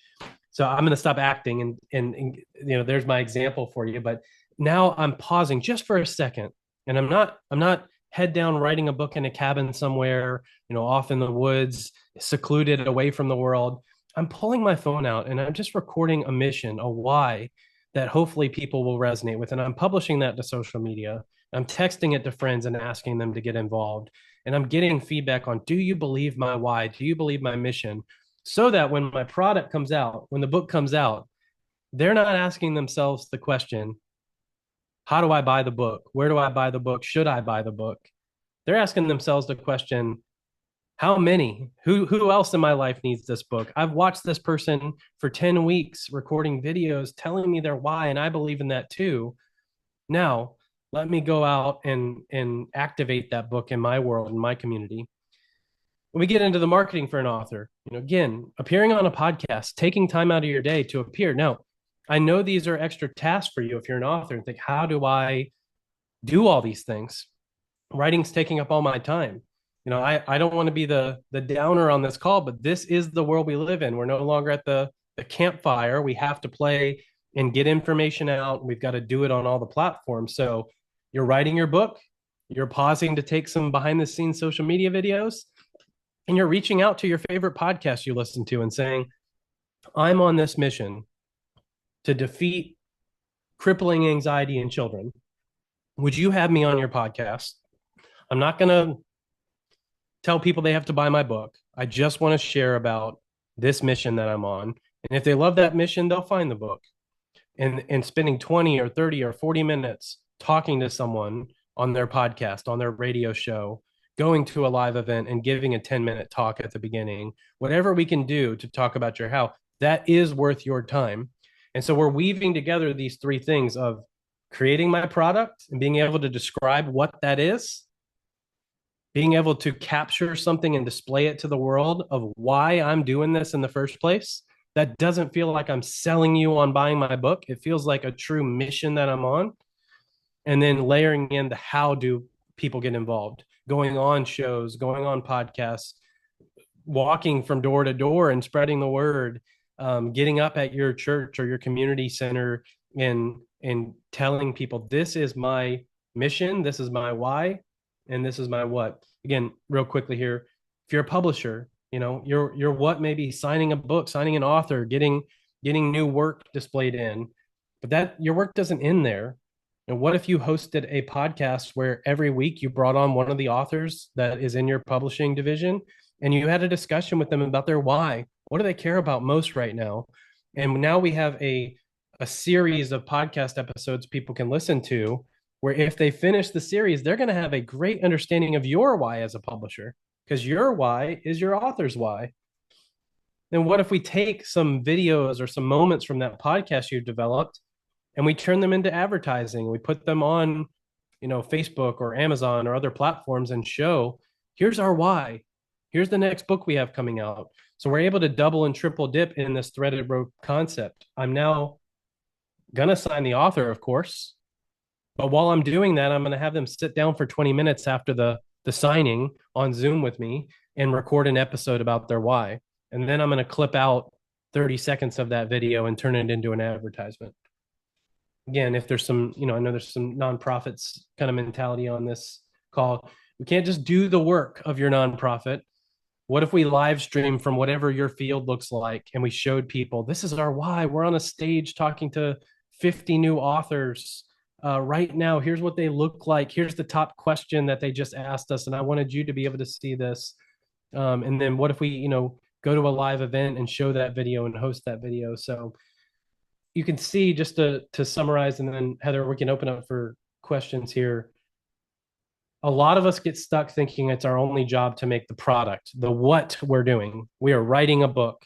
so I'm going to stop acting and there's my example for you, but now I'm pausing just for a second, and I'm not head down writing a book in a cabin somewhere, off in the woods, secluded away from the world. I'm pulling my phone out and I'm just recording a mission, a why that hopefully people will resonate with, and I'm publishing that to social media. I'm texting it to friends and asking them to get involved, and I'm getting feedback on, do you believe my why? Do you believe my mission? So that when my product comes out, when the book comes out, they're not asking themselves the question, how do I buy the book? Where do I buy the book? Should I buy the book? They're asking themselves the question, how many? Who else in my life needs this book? I've watched this person for 10 weeks recording videos telling me their why, and I believe in that too. Now, let me go out and activate that book in my world, in my community. When we get into the marketing for an author, again, appearing on a podcast, taking time out of your day to appear. Now, I know these are extra tasks for you if you're an author and think, how do I do all these things? Writing's taking up all my time. I don't want to be the downer on this call, but this is the world we live in. We're no longer at the campfire. We have to play and get information out. We've got to do it on all the platforms. So you're writing your book, you're pausing to take some behind the scenes social media videos, and you're reaching out to your favorite podcast you listen to and saying, I'm on this mission to defeat crippling anxiety in children. Would you have me on your podcast? I'm not going to tell people they have to buy my book. I just want to share about this mission that I'm on. And if they love that mission, they'll find the book. And spending 20 or 30 or 40 minutes talking to someone on their podcast, on their radio show, going to a live event and giving a 10-minute talk at the beginning, whatever we can do to talk about your how, that is worth your time. And so we're weaving together these three things of creating my product and being able to describe what that is, being able to capture something and display it to the world of why I'm doing this in the first place. That doesn't feel like I'm selling you on buying my book. It feels like a true mission that I'm on. And then layering in the how do people get involved, going on shows, going on podcasts, walking from door to door and spreading the word, getting up at your church or your community center and telling people, this is my mission, this is my why, and this is my what. Again, real quickly here, if you're a publisher, your what may be signing a book, signing an author, getting new work displayed in, but that your work doesn't end there. And what if you hosted a podcast where every week you brought on one of the authors that is in your publishing division and you had a discussion with them about their why? What do they care about most right now? And now we have a series of podcast episodes people can listen to where if they finish the series, they're going to have a great understanding of your why as a publisher, because your why is your author's why. Then what if we take some videos or some moments from that podcast you've developed and we turn them into advertising? We put them on, Facebook or Amazon or other platforms and show, here's our why. Here's the next book we have coming out. So we're able to double and triple dip in this threaded rope concept. I'm now going to sign the author, of course. But while I'm doing that, I'm going to have them sit down for 20 minutes after the signing on Zoom with me and record an episode about their why. And then I'm going to clip out 30 seconds of that video and turn it into an advertisement. Again, if there's some, I know there's some nonprofits kind of mentality on this call. We can't just do the work of your nonprofit. What if we live stream from whatever your field looks like and we showed people, this is our why. We're on a stage talking to 50 new authors right now. Here's what they look like. Here's the top question that they just asked us. And I wanted you to be able to see this. And then what if we, go to a live event and show that video and host that video? So you can see, just to summarize, and then Heather, we can open up for questions here. A lot of us get stuck thinking it's our only job to make the product, the what we're doing. We are writing a book.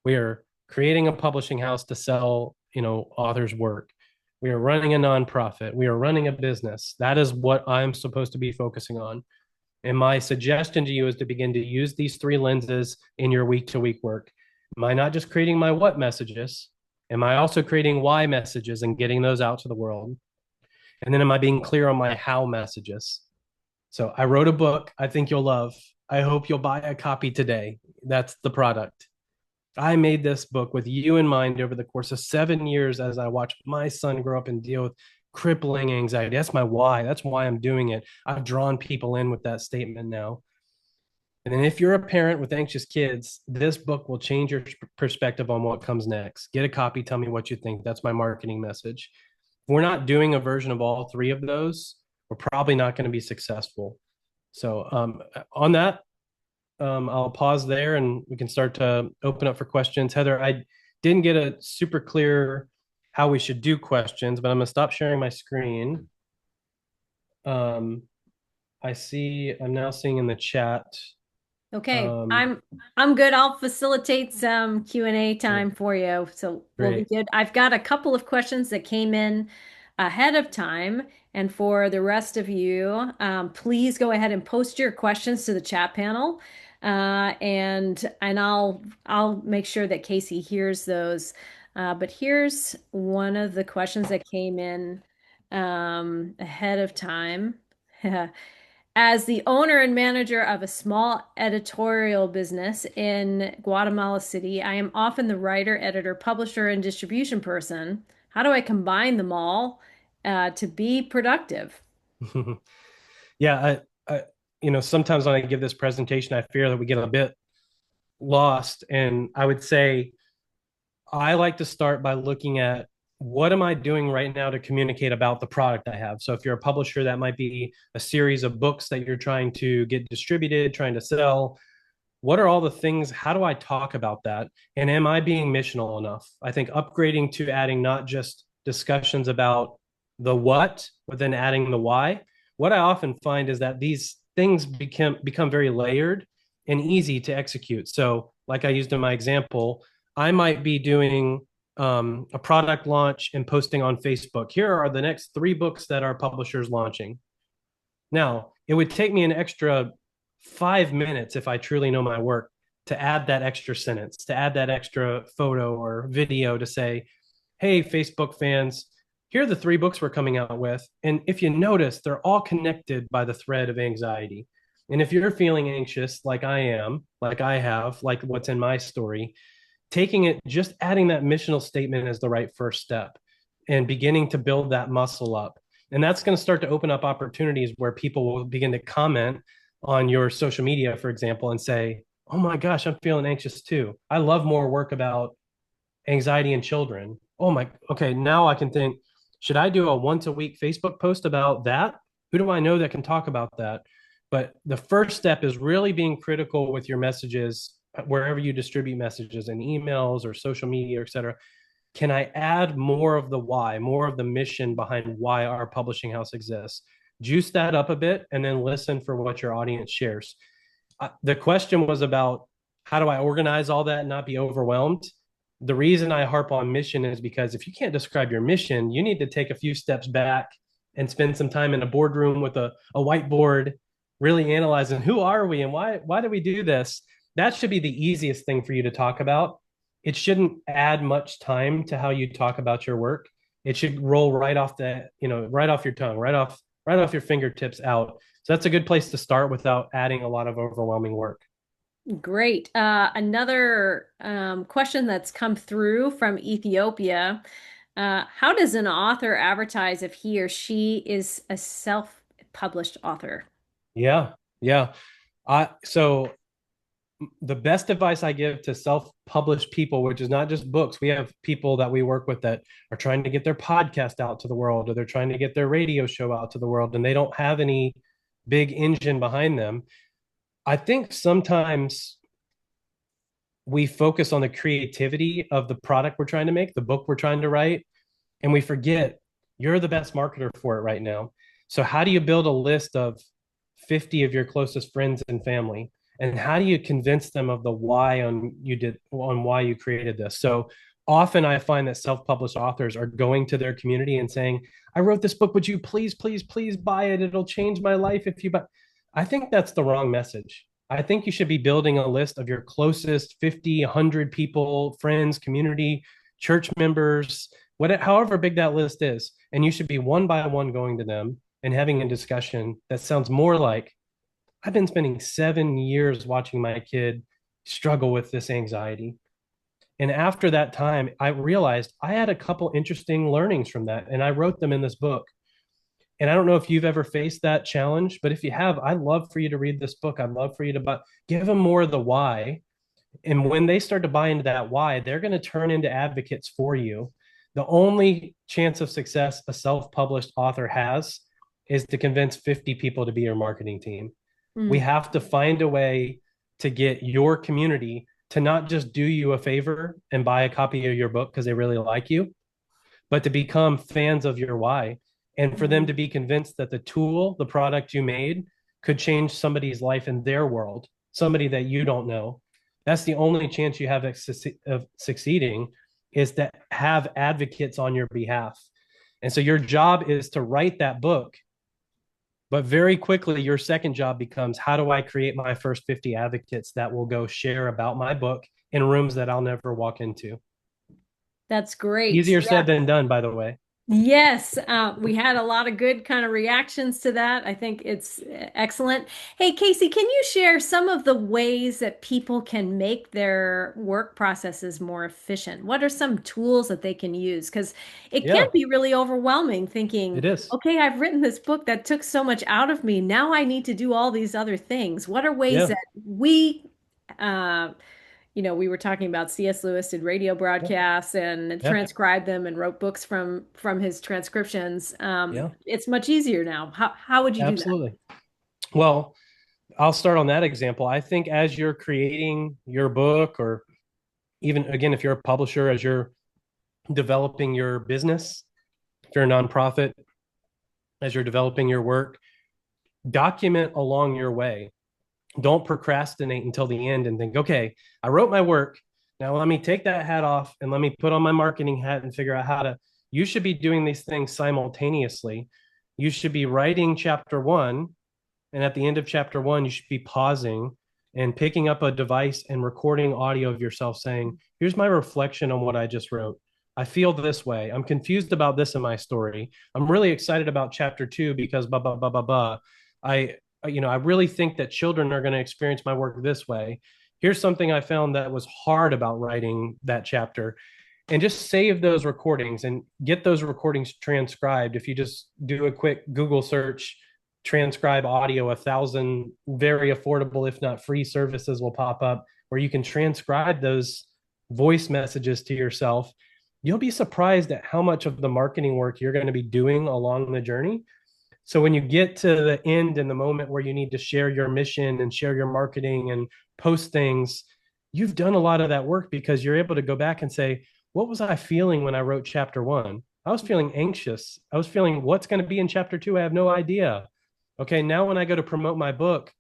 We are creating a publishing house to sell, authors' work. We are running a nonprofit. We are running a business. That is what I'm supposed to be focusing on. And my suggestion to you is to begin to use these three lenses in your week to week work. Am I not just creating my what messages? Am I also creating why messages and getting those out to the world? And then am I being clear on my how messages? So I wrote a book I think you'll love. I hope you'll buy a copy today. That's the product. I made this book with you in mind over the course of 7 years as I watched my son grow up and deal with crippling anxiety. That's my why. That's why I'm doing it. I've drawn people in with that statement now. And then if you're a parent with anxious kids, this book will change your perspective on what comes next. Get a copy. Tell me what you think. That's my marketing message. If we're not doing a version of all three of those, we're probably not going to be successful. So on that, I'll pause there and we can start to open up for questions. Heather, I didn't get a super clear how we should do questions, but I'm going to stop sharing my screen. I'm now seeing in the chat. Okay, Um, I'm good. I'll facilitate some Q&A time for you. So we'll be Great. good. I've got a couple of questions that came in ahead of time. And for the rest of you, please go ahead and post your questions to the chat panel. And I'll make sure that Casey hears those. But here's one of the questions that came in ahead of time. As the owner and manager of a small editorial business in Guatemala City, I am often the writer, editor, publisher, and distribution person. How do I combine them all to be productive? Yeah, sometimes when I give this presentation, I fear that we get a bit lost. And I would say I like to start by looking at what am I doing right now to communicate about the product I have. So if you're a publisher, that might be a series of books that you're trying to get distributed, trying to sell. What are all the things? How do I talk about that? And am I being missional enough? I think upgrading to adding not just discussions about the what, but then adding the why. What I often find is that these things become very layered and easy to execute. So, like I used in my example, I might be doing a product launch and posting on Facebook. Here are the next 3 books that our publisher's launching. Now, it would take me an extra 5 minutes if I truly know my work to add that extra sentence, to add that extra photo or video to say, hey, Facebook fans, here are the 3 books we're coming out with. And if you notice, they're all connected by the thread of anxiety. And if you're feeling anxious, like I am, like I have, like what's in my story, taking it, just adding that missional statement is the right first step and beginning to build that muscle up. And that's going to start to open up opportunities where people will begin to comment on your social media, for example, and say, oh my gosh, I'm feeling anxious too. I love more work about anxiety in children. Oh my, okay, now I can think, should I do a once a week Facebook post about that? Who do I know that can talk about that? But the first step is really being critical with your messages wherever you distribute messages in emails or social media, et cetera. Can I add more of the why, more of the mission behind why our publishing house exists? Juice that up a bit and then listen for what your audience shares. The question was about how do I organize all that and not be overwhelmed? The reason I harp on mission is because if you can't describe your mission, you need to take a few steps back and spend some time in a boardroom with a whiteboard, really analyzing who are we and why do we do this? That should be the easiest thing for you to talk about. It shouldn't add much time to how you talk about your work. It should roll right off right off your tongue, right off your fingertips out. So that's a good place to start without adding a lot of overwhelming work. Great. Another question that's come through from Ethiopia. How does an author advertise if he or she is a self-published author? Yeah, yeah. So the best advice I give to self-published people, which is not just books, we have people that we work with that are trying to get their podcast out to the world, or they're trying to get their radio show out to the world, and they don't have any big engine behind them. I think sometimes we focus on the creativity of the product we're trying to make, the book we're trying to write, and we forget you're the best marketer for it right now. So how do you build a list of 50 of your closest friends and family? And how do you convince them of the why on why you created this? So often I find that self-published authors are going to their community and saying, I wrote this book. Would you please, please, please buy it? It'll change my life if you buy. I think that's the wrong message. I think you should be building a list of your closest 50, 100 people, friends, community, church members, however big that list is. And you should be one by one going to them and having a discussion that sounds more like, I've been spending 7 years watching my kid struggle with this anxiety. And after that time, I realized I had a couple interesting learnings from that, and I wrote them in this book. And I don't know if you've ever faced that challenge, but if you have, I'd love for you to read this book. I'd love for you to give them more of the why. And when they start to buy into that why, they're going to turn into advocates for you. The only chance of success a self-published author has is to convince 50 people to be your marketing team. We Mm. have to find a way to get your community to not just do you a favor and buy a copy of your book because they really like you, but to become fans of your why, and for them Mhm. to be convinced that the tool, the product you made, could change somebody's life in their world, somebody that you don't know. That's the only chance you have of succeeding, is to have advocates on your behalf. And so your job is to write that book, but very quickly your second job becomes, how do I create my first 50 advocates that will go share about my book in rooms that I'll never walk into? That's great. Easier Yeah. said than done, by the way. Yes, we had a lot of good kind of reactions to that. I think it's excellent. Hey, Casey, can you share some of the ways that people can make their work processes more efficient? What are some tools that they can use? Because it can Yeah, be really overwhelming thinking, it is. okay, I've written this book that took so much out of me. Now I need to do all these other things. What are ways Yeah. that uh, we were talking about C.S. Lewis did radio Yeah. broadcasts and Yeah. transcribed them and wrote books from his transcriptions. Yeah. It's much easier now. How would you do that? Absolutely. Well, I'll start on that example. I think as you're creating your book, or even again, if you're a publisher, as you're developing your business, if you're a nonprofit, as you're developing your work, document along your way. Don't procrastinate until the end and think, okay, I wrote my work. Now let me take that hat off and let me put on my marketing hat and figure out how to. You should be doing these things simultaneously. You should be writing chapter one, and at the end of chapter one, you should be pausing and picking up a device and recording audio of yourself saying, here's my reflection on what I just wrote. I feel this way. I'm confused about this in my story. I'm really excited about chapter two because blah, blah, blah, blah, blah. I, I really think that children are going to experience my work this way. Here's something I found that was hard about writing that chapter. And just save those recordings and get those recordings transcribed. If you just do a quick Google search, transcribe audio, 1,000 very affordable, if not free services will pop up where you can transcribe those voice messages to yourself. You'll be surprised at how much of the marketing work you're going to be doing along the journey. So when you get to the end and the moment where you need to share your mission and share your marketing and post things, you've done a lot of that work because you're able to go back and say, what was I feeling when I wrote chapter one? I was feeling anxious. I was feeling, what's going to be in chapter two? I have no idea. Okay, now when I go to promote my book,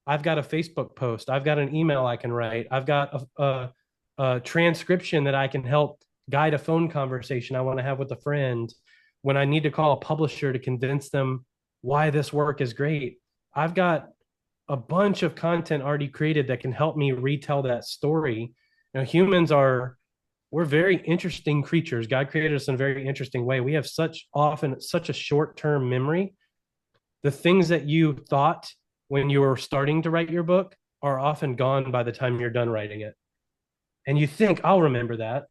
I've got a Facebook post, I've got an email I can write, I've got a transcription that I can help guide a phone conversation I want to have with a friend. When I need to call a publisher to convince them why this work is great, I've got a bunch of content already created that can help me retell that story. Humans are, we're very interesting creatures. God created us in a very interesting way. We have such a short-term memory. The things that you thought when you were starting to write your book are often gone by the time you're done writing it. And you think, I'll remember that.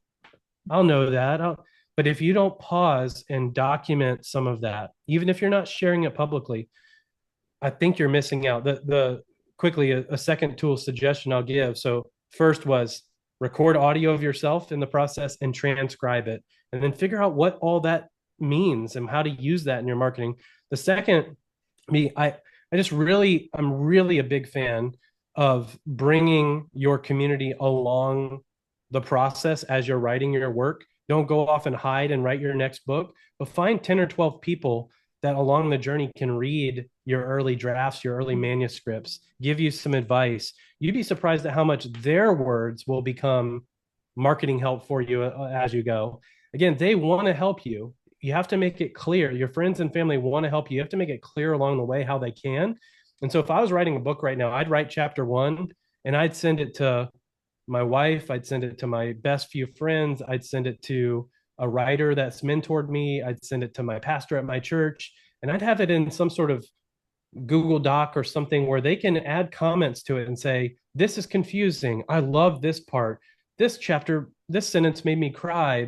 I'll know that. But if you don't pause and document some of that, even if you're not sharing it publicly, I think you're missing out. The quickly, a second tool suggestion I'll give. So first was record audio of yourself in the process and transcribe it, and then figure out what all that means and how to use that in your marketing. The second, me, I just really, I'm really a big fan of bringing your community along the process as you're writing your work. Don't go off and hide and write your next book, but find 10 or 12 people that along the journey can read your early drafts, your early manuscripts, give you some advice. You'd be surprised at how much their words will become marketing help for you as you go. Again, they want to help you. You have to make it clear. Your friends and family want to help you. You have to make it clear along the way how they can. And so if I was writing a book right now, I'd write chapter one and I'd send it to my wife. I'd send it to my best few friends. I'd send it to a writer that's mentored me. I'd send it to my pastor at my church. And I'd have it in some sort of Google Doc or something where they can add comments to it and say, this is confusing. I love this part. This chapter, this sentence made me cry.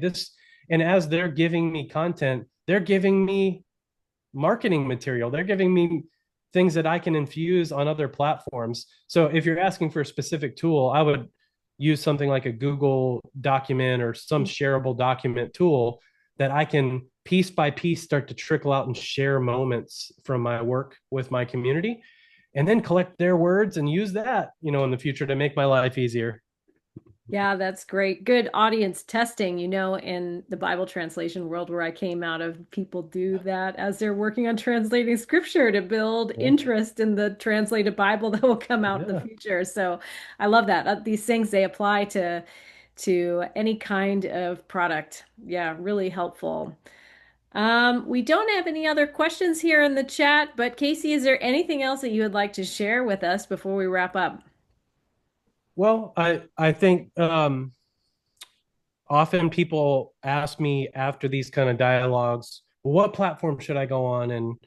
And as they're giving me content, they're giving me marketing material. They're giving me things that I can infuse on other platforms. So if you're asking for a specific tool, I would use something like a Google document or some shareable document tool that I can piece by piece start to trickle out and share moments from my work with my community, and then collect their words and use that, in the future to make my life easier. Yeah, that's great. Good audience testing. In the Bible translation world where I came out of, people do that as they're working on translating scripture to build Yeah. interest in the translated Bible that will come out in the Yeah. future. So I love that. These things, they apply to any kind of product. Yeah, really helpful. We don't have any other questions here in the chat, but Casey, is there anything else that you would like to share with us before we wrap up? Well, I think often people ask me after these kind of dialogues, well, what platform should I go on, and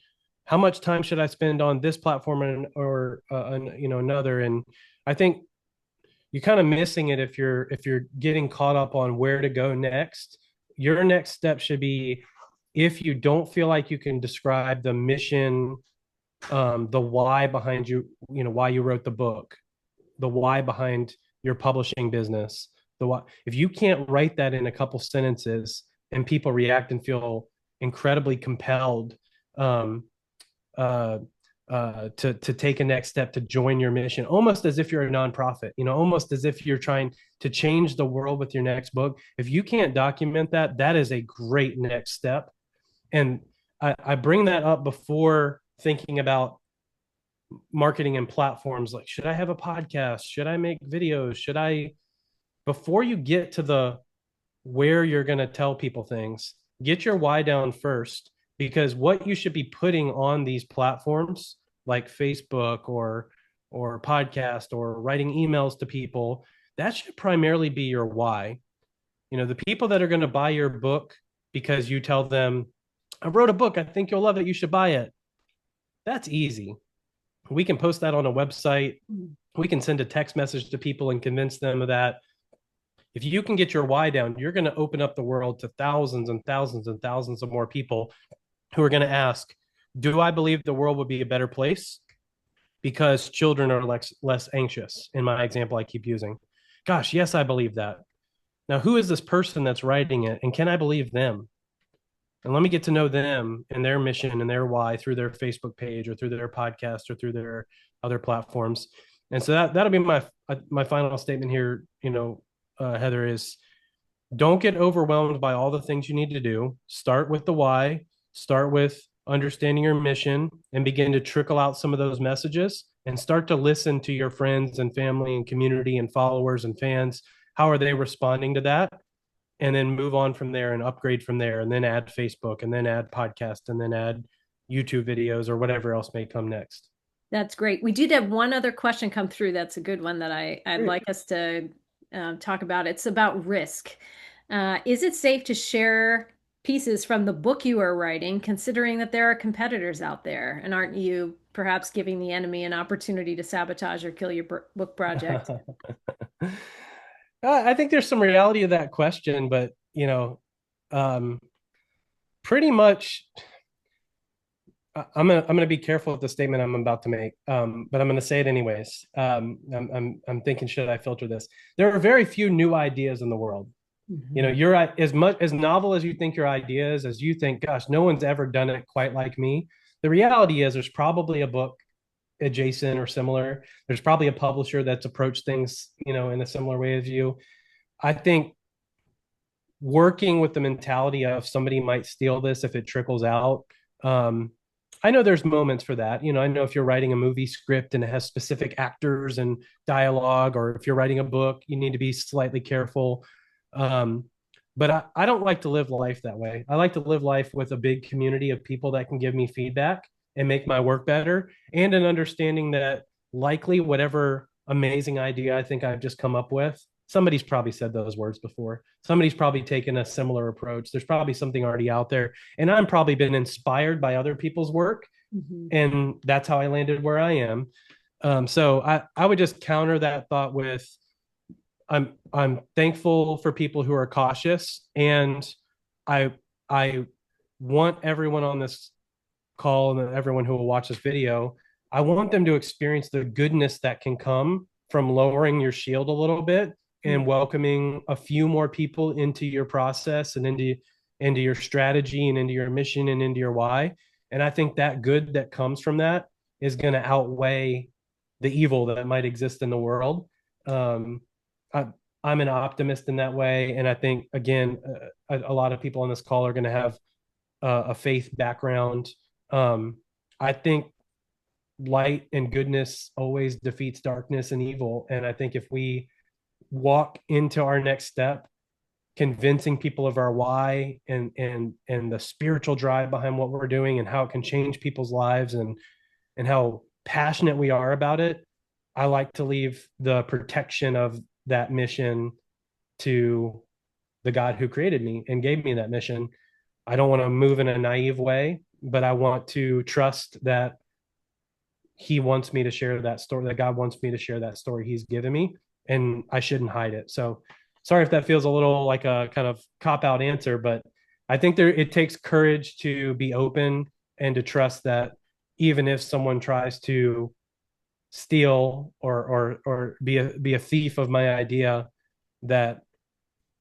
how much time should I spend on this platform or another? And I think you're kind of missing it if you're getting caught up on where to go next. Your next step should be, if you don't feel like you can describe the mission, the why behind why you wrote the book, the why behind your publishing business, the why, if you can't write that in a couple sentences and people react and feel incredibly compelled, um, uh, to take a next step to join your mission, almost as if you're a nonprofit, almost as if you're trying to change the world with your next book. If you can't document that, that is a great next step. And I bring that up before thinking about marketing and platforms. Like, should I have a podcast? Should I make videos? Before you get to the where you're going to tell people things, get your why down first, because what you should be putting on these platforms like Facebook or podcast or writing emails to people, that should primarily be your why. The people that are going to buy your book because you tell them, I wrote a book, I think you'll love it, you should buy it. That's easy. We can post that on a website. We can send a text message to people and convince them of that. If you can get your why down, you're going to open up the world to thousands and thousands and thousands of more people who are going to ask, do I believe the world would be a better place because children are less anxious? In my example I keep using, gosh, yes, I believe that. Now, who is this person that's writing it, and can I believe them? And let me get to know them and their mission and their why through their Facebook page or through their podcast or through their other platforms. And so that'll be my final statement here. Heather, is don't get overwhelmed by all the things you need to do. Start with the why. Start with understanding your mission and begin to trickle out some of those messages and start to listen to your friends and family and community and followers and fans. How are they responding to that? And then move on from there and upgrade from there, and then add Facebook, and then add podcast, and then add YouTube videos or whatever else may come next. That's great. We did have one other question come through. That's a good one that I'd Great. like us to talk about. It's about risk. Is it safe to share pieces from the book you are writing, considering that there are competitors out there? And aren't you perhaps giving the enemy an opportunity to sabotage or kill your book project? I think there's some reality to that question, but um, pretty much I'm gonna be careful with the statement I'm about to make, but I'm gonna say it anyways. I'm thinking, should I filter this? There are very few new ideas in the world. You know, Mhm. you're as much as novel as you think your idea is, as you think, gosh, no one's ever done it quite like me. The reality is, there's probably a book adjacent or similar. There's probably a publisher that's approached things, in a similar way as you. I think working with the mentality of somebody might steal this if it trickles out. Um, I know there's moments for that. I know if you're writing a movie script and it has specific actors and dialogue, or if you're writing a book, you need to be slightly careful. Um, but I don't like to live life that way. I like to live life with a big community of people that can give me feedback and make my work better, and an understanding that likely whatever amazing idea I think I've just come up with, somebody's probably said those words before. Somebody's probably taken a similar approach. There's probably something already out there. And I'm probably been inspired by other people's work. Mhm. And that's how I landed where I am. So I would just counter that thought with, I'm thankful for people who are cautious. And I I want everyone on this call and everyone who will watch this video, I want them to experience the goodness that can come from lowering your shield a little bit and welcoming a few more people into your process and into your strategy and into your mission and into your why. And I think that good that comes from that is going to outweigh the evil that might exist in the world. Um, I, I'm an optimist in that way, and I think again, a lot of people on this call are going to have a faith background. I think light and goodness always defeats darkness and evil. And I think if we walk into our next step, convincing people of our why and the spiritual drive behind what we're doing and how it can change people's lives and how passionate we are about it, I like to leave the protection of that mission to the God who created me and gave me that mission. I don't want to move in a naive way, but I want to trust that he wants me to share that story, that God wants me to share that story he's given me, and I shouldn't hide it. So sorry if that feels a little like a kind of cop out answer, but I think it takes courage to be open and to trust that even if someone tries to steal or be a thief of my idea, that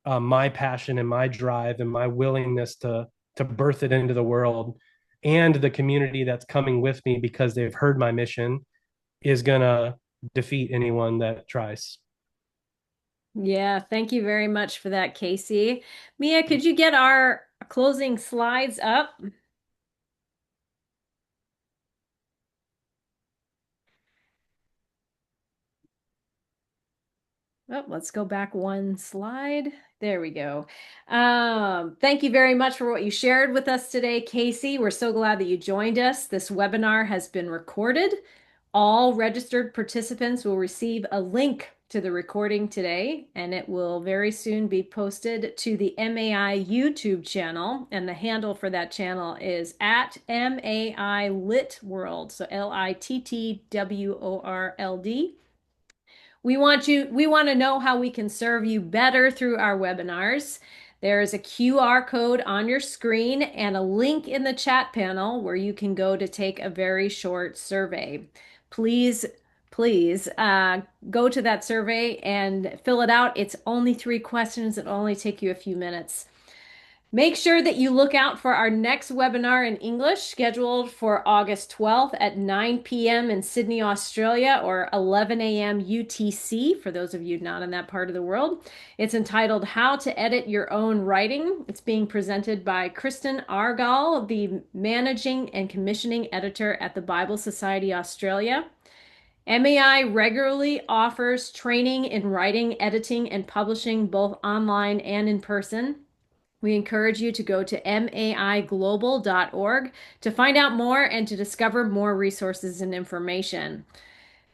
my passion and my drive and my willingness to birth it into the world and the community that's coming with me because they've heard my mission is gonna defeat anyone that tries. Yeah, thank you very much for that, Casey. Mia, could you get our closing slides up? Oh, let's go back one slide. There we go. Thank you very much for what you shared with us today, Casey. We're so glad that you joined us. This webinar has been recorded. All registered participants will receive a link to the recording today, and it will very soon be posted to the MAI YouTube channel. And the handle for that channel is at MAI Lit World. So LITTWORLD. We want to know how we can serve you better through our webinars. There is a QR code on your screen and a link in the chat panel where you can go to take a very short survey. Please, please go to that survey and fill it out. It's only 3 questions. It'll only take you a few minutes. Make sure that you look out for our next webinar in English, scheduled for August 12th at 9 p.m. in Sydney, Australia, or 11 a.m. UTC, for those of you not in that part of the world. It's entitled How to Edit Your Own Writing. It's being presented by Kristen Argall, the Managing and Commissioning Editor at the Bible Society Australia. MAI regularly offers training in writing, editing, and publishing, both online and in person. We encourage you to go to maiglobal.org to find out more and to discover more resources and information.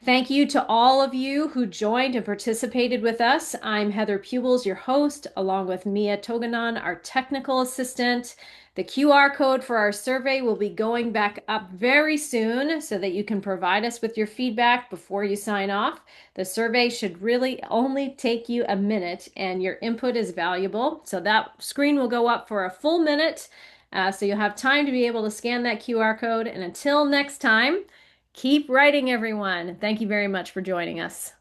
Thank you to all of you who joined and participated with us. I'm Heather Pubels, your host, along with Mia Toganon, our technical assistant. The QR code for our survey will be going back up very soon so that you can provide us with your feedback before you sign off. The survey should really only take you a minute, and your input is valuable. So that screen will go up for a full minute So you'll have time to be able to scan that QR code. And until next time, keep writing, everyone. Thank you very much for joining us.